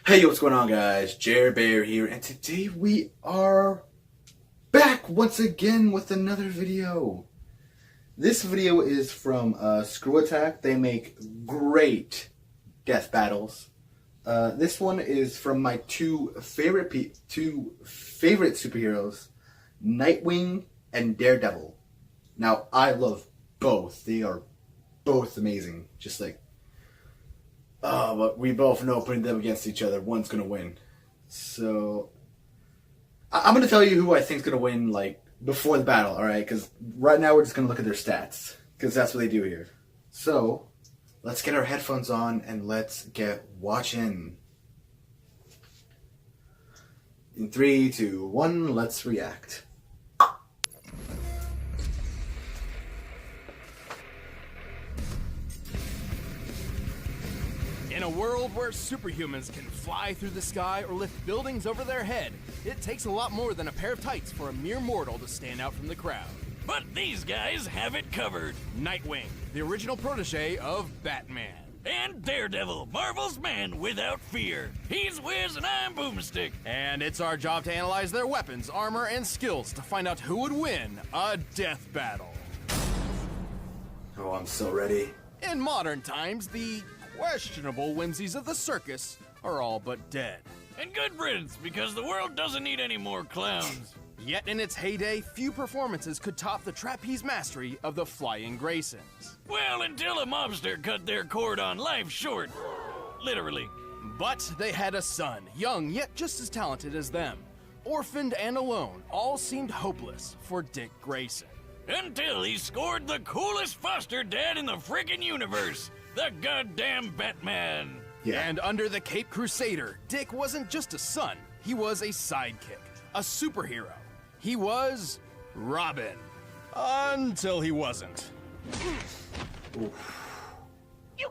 Hey, what's going on, guys? Jer-bear here, and today we are back once again with another video. This video is from ScrewAttack. They make great death battles. This one is from my two favorite superheroes, Nightwing and Daredevil. Now, I love both. They are both amazing. Just like, but we both know putting them against each other, one's going to win. So, I'm going to tell you who I think is going to win, like, before the battle, alright? Because right now we're just going to look at their stats. Because that's what they do here. So, let's get our headphones on and let's get watching. In 3, 2, 1, let's react. In a world where superhumans can fly through the sky or lift buildings over their head, it takes a lot more than a pair of tights for a mere mortal to stand out from the crowd. But these guys have it covered. Nightwing, the original protege of Batman. And Daredevil, Marvel's man without fear. He's Wiz and I'm Boomstick. And it's our job to analyze their weapons, armor, and skills to find out who would win a death battle. Oh, I'm so ready. In modern times, the questionable whimsies of the circus are all but dead. And good riddance, because the world doesn't need any more clowns. Yet in its heyday, few performances could top the trapeze mastery of the Flying Graysons. Well, until a mobster cut their cord on life short. Literally. But they had a son, young yet just as talented as them. Orphaned and alone, all seemed hopeless for Dick Grayson. Until he scored the coolest foster dad in the frickin' universe. The goddamn Batman! Yeah. And under the Cape Crusader, Dick wasn't just a son, he was a sidekick, a superhero. He was Robin. Until he wasn't. You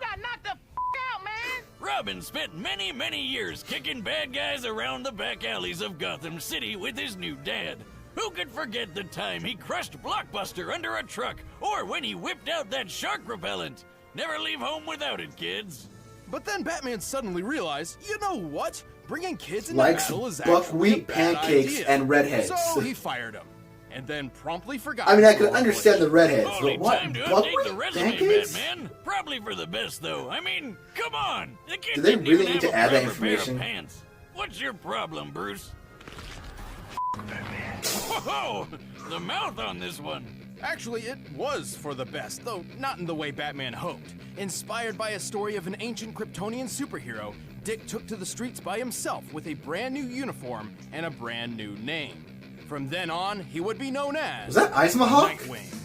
got knocked the out, man! Robin spent many, many years kicking bad guys around the back alleys of Gotham City with his new dad. Who could forget the time he crushed Blockbuster under a truck, or when he whipped out that shark repellent? Never leave home without it, kids. But then Batman suddenly realized, you know what? Bringing kids into Likes battle is actually a buckwheat bad pancakes idea. and redheads. So he fired him, and then promptly forgot. I mean, I his could role understand the in redheads, Only but what? time to update the Buckwheat resume, pancakes? Batman. Probably for the best, though. I mean, come on. The kid Do they didn't really even need to have a add that proper pair of information? pants. What's your problem, Bruce? Whoa! The mouth on this one. Actually, it was for the best, though not in the way Batman hoped. Inspired by a story of an ancient Kryptonian superhero, Dick took to the streets by himself with a brand new uniform and a brand new name. From then on, he would be known as... Was that Ice Mahawk? Nightwing.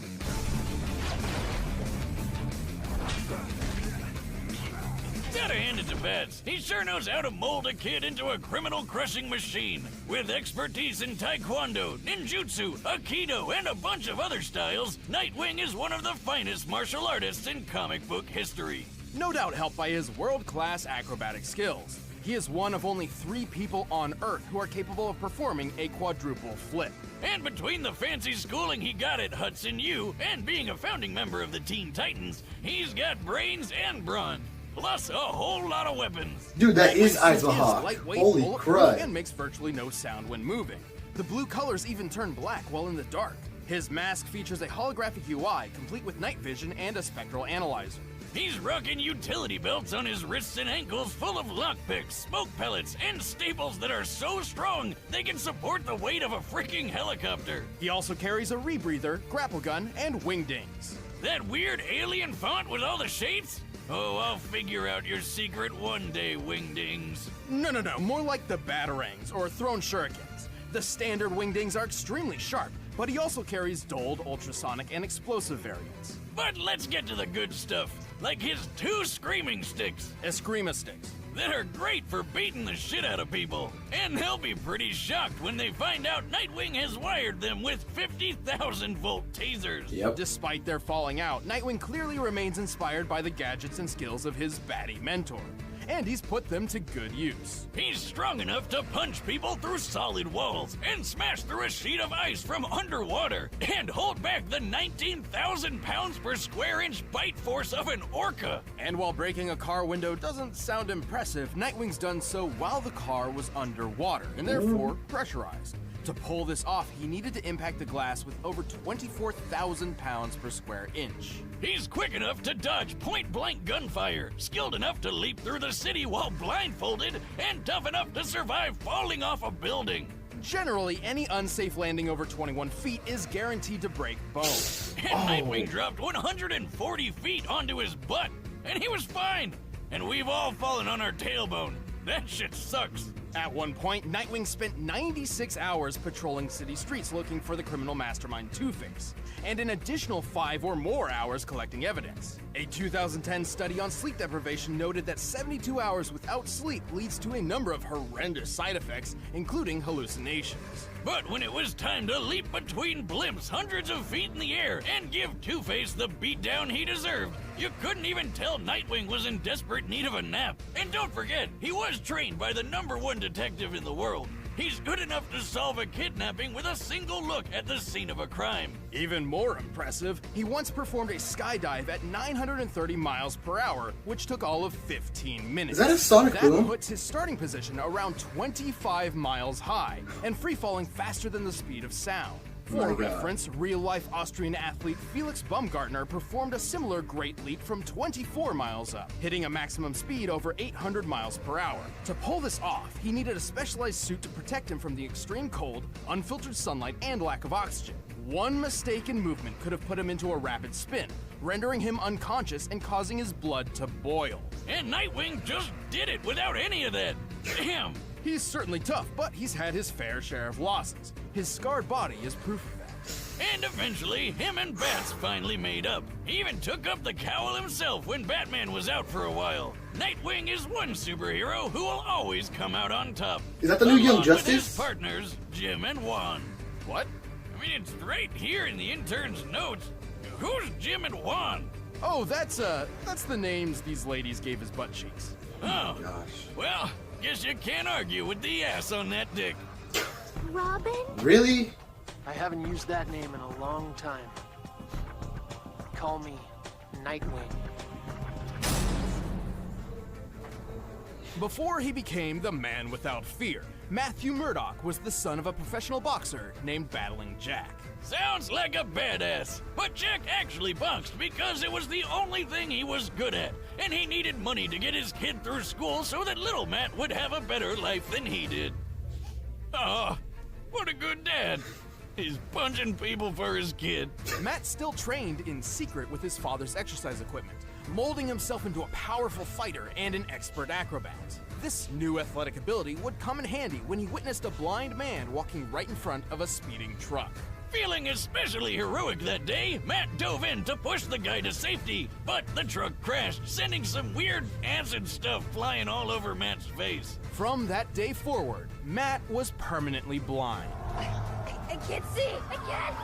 Gotta hand it to Bats. He sure knows how to mold a kid into a criminal-crushing machine. With expertise in Taekwondo, Ninjutsu, Aikido, and a bunch of other styles, Nightwing is one of the finest martial artists in comic book history. No doubt helped by his world-class acrobatic skills. He is one of only 3 people on Earth who are capable of performing a quadruple flip. And between the fancy schooling he got at Hudson U and being a founding member of the Teen Titans, he's got brains and brawn. Plus a whole lot of weapons. Dude, that is Nightwing's Ice suit Mahawk. lightweight, Holy bulletproof, crud. and makes virtually no sound when moving. The blue colors even turn black while in the dark. His mask features a holographic UI, complete with night vision and a spectral analyzer. He's rocking utility belts on his wrists and ankles full of lockpicks, smoke pellets, and staples that are so strong they can support the weight of a freaking helicopter. He also carries a rebreather, grapple gun, and wingdings. That weird alien font with all the shapes? Oh, I'll figure out your secret one day, Wingdings. No, more like the Batarangs, or thrown shurikens. The standard wingdings are extremely sharp, but he also carries dulled, ultrasonic, and explosive variants. But let's get to the good stuff, like his 2 screaming sticks Eskrima sticks. that are great for beating the shit out of people. And they'll be pretty shocked when they find out Nightwing has wired them with 50,000-volt tasers. Yep. Despite their falling out, Nightwing clearly remains inspired by the gadgets and skills of his baddie mentor. and he's put them to good use. He's strong enough to punch people through solid walls and smash through a sheet of ice from underwater and hold back the 19,000 pounds per square inch bite force of an orca. And while breaking a car window doesn't sound impressive, Nightwing's done so while the car was underwater and therefore pressurized. To pull this off, he needed to impact the glass with over 24,000 pounds per square inch. He's quick enough to dodge point-blank gunfire, skilled enough to leap through the city while blindfolded, and tough enough to survive falling off a building. Generally, any unsafe landing over 21 feet is guaranteed to break bones. And Nightwing dropped 140 feet onto his butt, and he was fine. And we've all fallen on our tailbone. That shit sucks. At one point, Nightwing spent 96 hours patrolling city streets looking for the criminal mastermind Two-Face, and an additional 5 or more hours collecting evidence. A 2010 study on sleep deprivation noted that 72 hours without sleep leads to a number of horrendous side effects, including hallucinations. But when it was time to leap between blimps hundreds of feet in the air and give Two-Face the beatdown he deserved, you couldn't even tell Nightwing was in desperate need of a nap. And don't forget, he was trained by the #1 detective in the world. He's good enough to solve a kidnapping with a single look at the scene of a crime. Even more impressive, he once performed a skydive at 930 miles per hour, which took all of 15 minutes. Is that a sonic That boom? puts his starting position around 25 miles high and free-falling faster than the speed of sound. For My God. reference, real-life Austrian athlete Felix Baumgartner performed a similar great leap from 24 miles up, hitting a maximum speed over 800 miles per hour. To pull this off, he needed a specialized suit to protect him from the extreme cold, unfiltered sunlight, and lack of oxygen. One mistaken movement could have put him into a rapid spin, rendering him unconscious and causing his blood to boil. And Nightwing just did it without any of that. Damn. He's certainly tough, but he's had his fair share of losses. His scarred body is proof of that. And eventually, him and Bats finally made up. He even took up the cowl himself when Batman was out for a while. Nightwing is one superhero who will always come out on top. Is that the new Young along with his Justice? partners, Jim and Juan. What? I mean, it's right here in the intern's notes. Who's Jim and Juan? Oh, that's the names these ladies gave his butt cheeks. Oh, Gosh. well, guess you can't argue with the ass on that dick. Robin? Really? I haven't used that name in a long time. Call me Nightwing. Before he became the man without fear, Matthew Murdock was the son of a professional boxer named Battling Jack. Sounds like a badass. But Jack actually boxed because it was the only thing he was good at, and he needed money to get his kid through school so that little Matt would have a better life than he did. Oh, what a good dad. He's punching people for his kid. Matt still trained in secret with his father's exercise equipment, molding himself into a powerful fighter and an expert acrobat. This new athletic ability would come in handy when he witnessed a blind man walking right in front of a speeding truck. Feeling especially heroic that day, Matt dove in to push the guy to safety, but the truck crashed, sending some weird acid stuff flying all over Matt's face. From that day forward, Matt was permanently blind. I can't see! I can't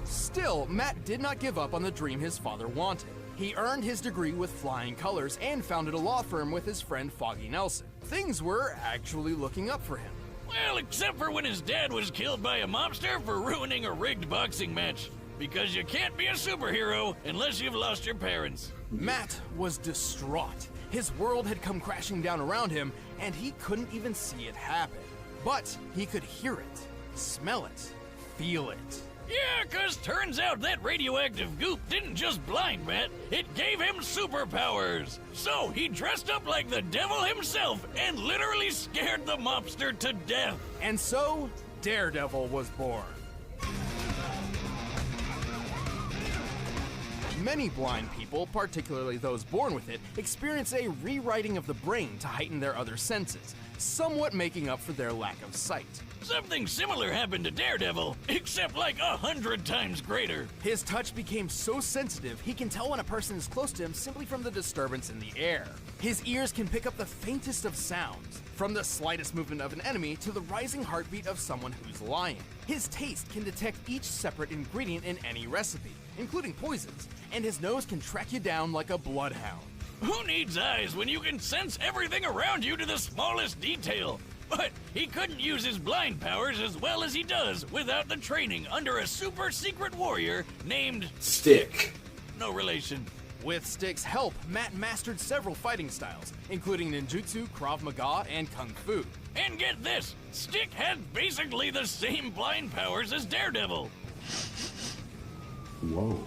see! Still, Matt did not give up on the dream his father wanted. He earned his degree with flying colors and founded a law firm with his friend Foggy Nelson. Things were actually looking up for him. Well, except for when his dad was killed by a mobster for ruining a rigged boxing match. Because you can't be a superhero unless you've lost your parents. Matt was distraught. His world had come crashing down around him, and he couldn't even see it happen. But he could hear it, smell it, feel it. Yeah, 'cause turns out that radioactive goop didn't just blind Matt, it gave him superpowers. So he dressed up like the devil himself and literally scared the mobster to death. And so, Daredevil was born. Many blind people, particularly those born with it, experience a rewriting of the brain to heighten their other senses, somewhat making up for their lack of sight. Something similar happened to Daredevil, except like 100 times greater. His touch became so sensitive, he can tell when a person is close to him simply from the disturbance in the air. His ears can pick up the faintest of sounds, from the slightest movement of an enemy to the rising heartbeat of someone who's lying. His taste can detect each separate ingredient in any recipe, including poisons, and his nose can track you down like a bloodhound. Who needs eyes when you can sense everything around you to the smallest detail? But he couldn't use his blind powers as well as he does without the training under a super secret warrior named Stick. No relation. With Stick's help, Matt mastered several fighting styles, including ninjutsu, Krav Maga, and Kung Fu. And get this, Stick had basically the same blind powers as Daredevil. Whoa.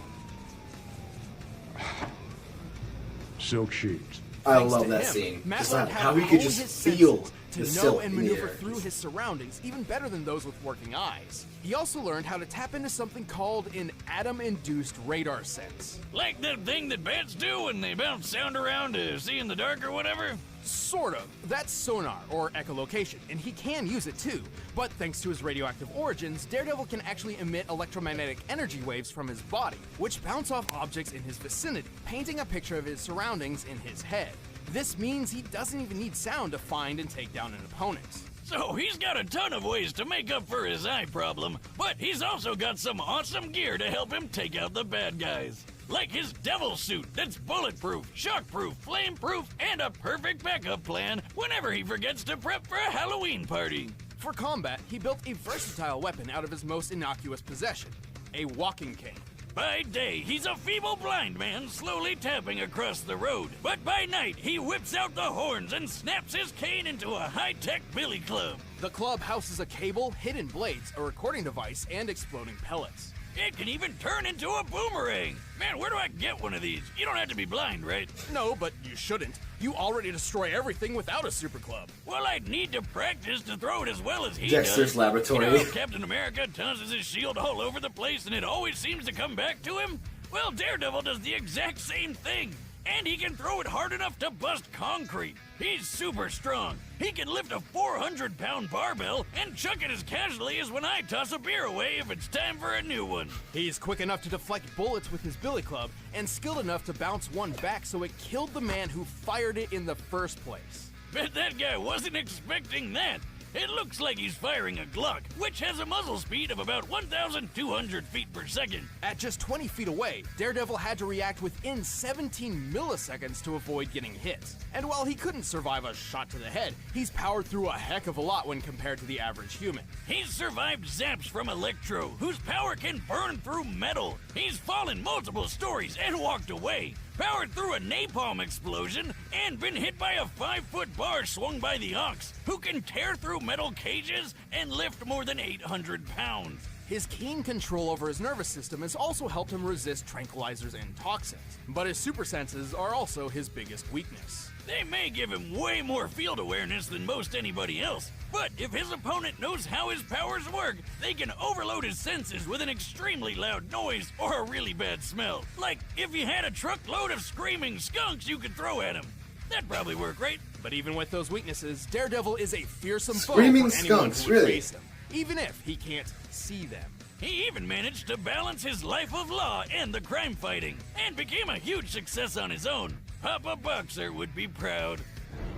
Silk sheets. I Thanks love to that him, scene. Matt Just learned how to he could hone just his feel senses the to know silk and in the maneuver air. through his surroundings even better than those with working eyes. He also learned how to tap into something called an atom-induced radar sense. Like that thing that bats do when they bounce sound around to see in the dark or whatever? Sort of. That's sonar, or echolocation, and he can use it too. But thanks to his radioactive origins, Daredevil can actually emit electromagnetic energy waves from his body, which bounce off objects in his vicinity, painting a picture of his surroundings in his head. This means he doesn't even need sound to find and take down an opponent. So he's got a ton of ways to make up for his eye problem, but he's also got some awesome gear to help him take out the bad guys. Like his devil suit that's bulletproof, shockproof, flameproof, and a perfect backup plan whenever he forgets to prep for a Halloween party. For combat, he built a versatile weapon out of his most innocuous possession, a walking cane. By day, he's a feeble blind man slowly tapping across the road. But by night, he whips out the horns and snaps his cane into a high-tech billy club. The club houses a cable, hidden blades, a recording device, and exploding pellets. It can even turn into a boomerang. Man, where do I get one of these? You don't have to be blind, right? No, but you shouldn't. You already destroy everything without a super club. Well, I'd need to practice to throw it as well as he Dexter's does. laboratory. You know how Captain America tosses his shield all over the place and it always seems to come back to him? Well, Daredevil does the exact same thing. And he can throw it hard enough to bust concrete. He's super strong. He can lift a 400-pound barbell and chuck it as casually as when I toss a beer away if it's time for a new one. He's quick enough to deflect bullets with his billy club and skilled enough to bounce one back so it killed the man who fired it in the first place. Bet that guy wasn't expecting that. It looks like he's firing a Glock, which has a muzzle speed of about 1,200 feet per second. At just 20 feet away, Daredevil had to react within 17 milliseconds to avoid getting hit. And while he couldn't survive a shot to the head, he's powered through a heck of a lot when compared to the average human. He's survived zaps from Electro, whose power can burn through metal. He's fallen multiple stories and walked away, powered through a napalm explosion, and been hit by a 5-foot bar swung by the Ox, who can tear through metal cages and lift more than 800 pounds. His keen control over his nervous system has also helped him resist tranquilizers and toxins, but his super senses are also his biggest weakness. They may give him way more field awareness than most anybody else, but if his opponent knows how his powers work, they can overload his senses with an extremely loud noise or a really bad smell. Like if you had a truckload of screaming skunks you could throw at him. That'd probably work, right? But even with those weaknesses, Daredevil is a fearsome foe Screaming for anyone skunks, who would really? face him, even if he can't see them. He even managed to balance his life of law and the crime fighting, and became a huge success on his own. Papa Boxer would be proud.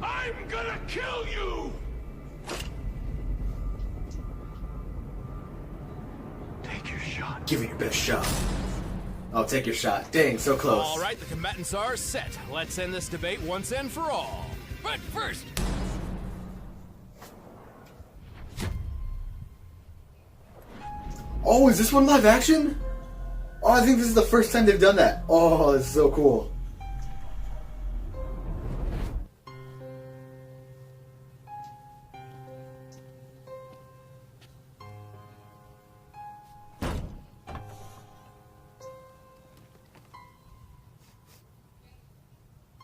I'm gonna kill you! Take your shot. Give it your best shot. Oh, take your shot. Dang, so close. All right, the combatants are set. Let's end this debate once and for all. But first, Oh, is this one live action? Oh, I think this is the first time they've done that. Oh, it's so cool.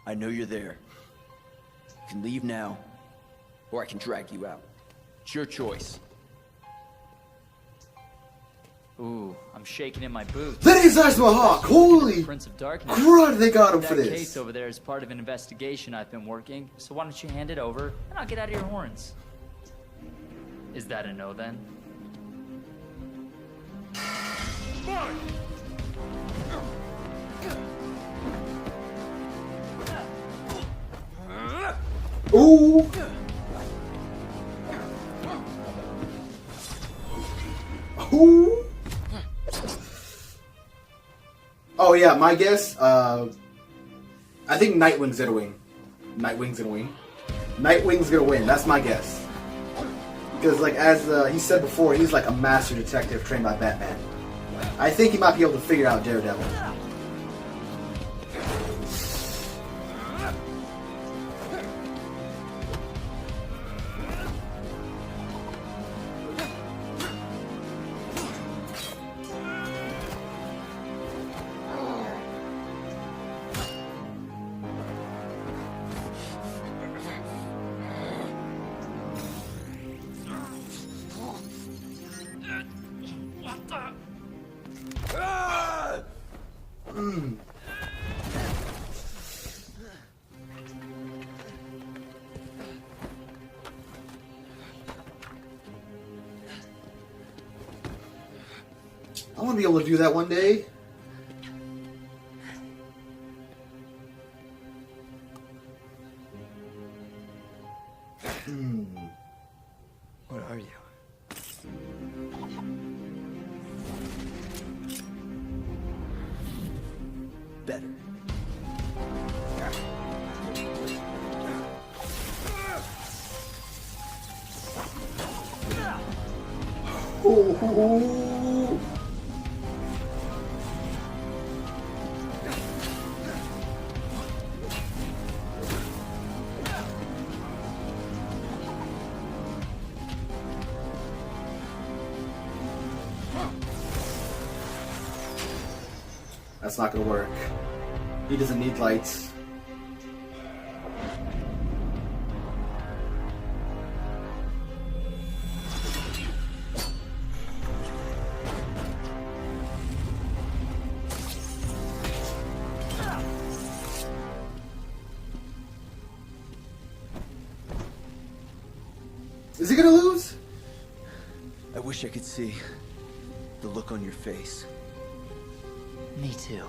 I know you're there. You can leave now, or I can drag you out. It's your choice. Ooh, I'm shaking in my boots. That is Asma Hawk! Holy Prince of Darkness. crud, they got him for That this. case over there is part of an investigation I've been working, so why don't you hand it over, and I'll get out of your horns. Is that a no then? Ooh! Ooh! Oh yeah, my guess, I I think Nightwing's gonna win. Nightwing's gonna win. That's my guess. Because, like, as he said before, he's like a master detective trained by Batman. I think he might be able to figure out Daredevil. I want to be able to do that one day. What are you? Better. Oh. That's not gonna work. He doesn't need lights. Is he gonna lose? I wish I could see the look on your face. Me too.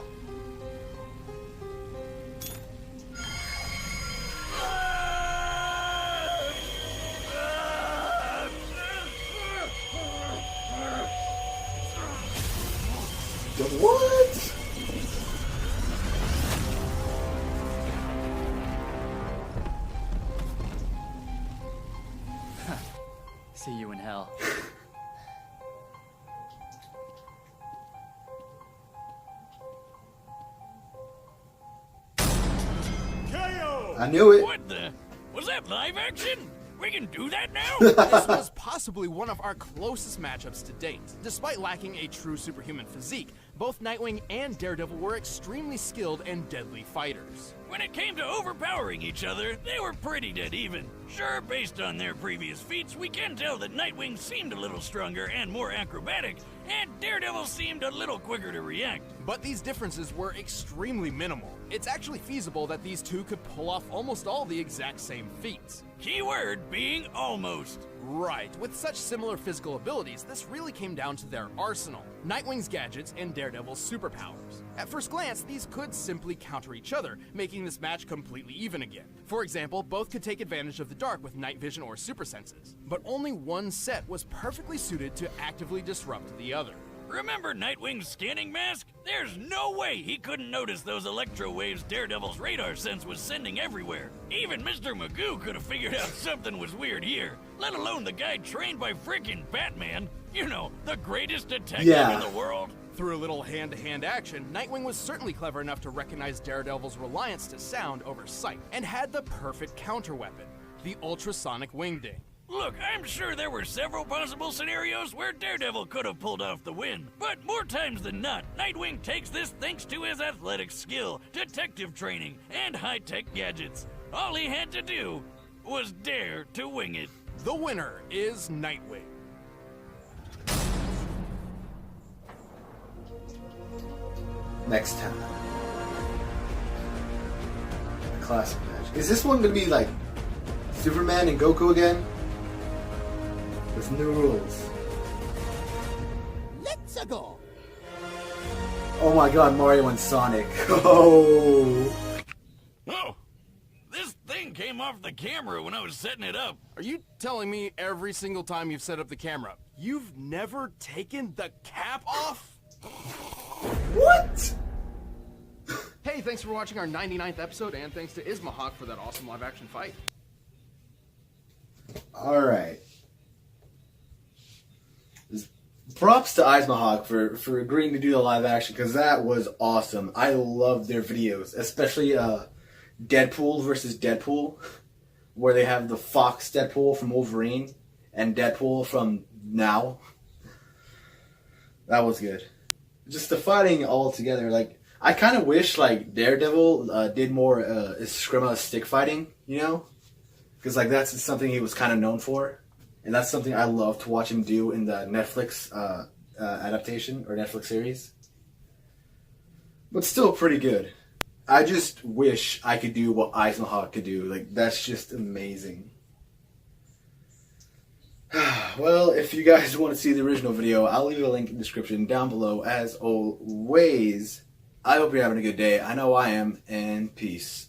What? See you in hell. I knew it. What the? Was that live action? We can do that now? This was possibly one of our closest matchups to date. Despite lacking a true superhuman physique, both Nightwing and Daredevil were extremely skilled and deadly fighters. When it came to overpowering each other, they were pretty dead even. Sure, based on their previous feats, we can tell that Nightwing seemed a little stronger and more acrobatic, and Daredevil seemed a little quicker to react. But these differences were extremely minimal. It's actually feasible that these two could pull off almost all the exact same feats. Keyword being almost. Right, with such similar physical abilities, this really came down to their arsenal. Nightwing's gadgets and Daredevil's superpowers. At first glance, these could simply counter each other, making this match completely even again. For example, both could take advantage of the dark with night vision or super senses. But only one set was perfectly suited to actively disrupt the other. Remember Nightwing's scanning mask? There's no way he couldn't notice those electro waves Daredevil's radar sense was sending everywhere. Even Mr. Magoo could have figured out something was weird here, let alone the guy trained by freaking Batman. You know, the greatest detective in the world. Through a little hand-to-hand action, Nightwing was certainly clever enough to recognize Daredevil's reliance to sound over sight, and had the perfect counter-weapon, the ultrasonic wingding. Look, I'm sure there were several possible scenarios where Daredevil could have pulled off the win, but more times than not, Nightwing takes this thanks to his athletic skill, detective training, and high-tech gadgets. All he had to do was dare to wing it. The winner is Nightwing. Next time. Classic match. Is this one gonna be like Superman and Goku again? With new rules. Let's go. Oh my god, Mario and Sonic. Oh. Oh, this thing came off the camera when I was setting it up. Are you telling me every single time you've set up the camera, you've never taken the cap off? What? Hey, Hey, thanks for watching our 99th episode, and thanks to Ismahawk for that awesome live-action fight. Alright. Props to Ismahawk for agreeing to do the live action, because that was awesome. I loved their videos, especially Deadpool versus Deadpool, where they have the Fox Deadpool from Wolverine and Deadpool from now. That was good. Just the fighting all together, like, I kind of wish, like, Daredevil did more Eskrima stick fighting, you know? Because, like, that's something he was kind of known for. And that's something I love to watch him do in the Netflix adaptation, or Netflix series. But still pretty good. I just wish I could do what Ismahawk could do. Like, that's just amazing. Well, if you guys want to see the original video, I'll leave a link in the description down below, as always. I hope you're having a good day. I know I am, and peace.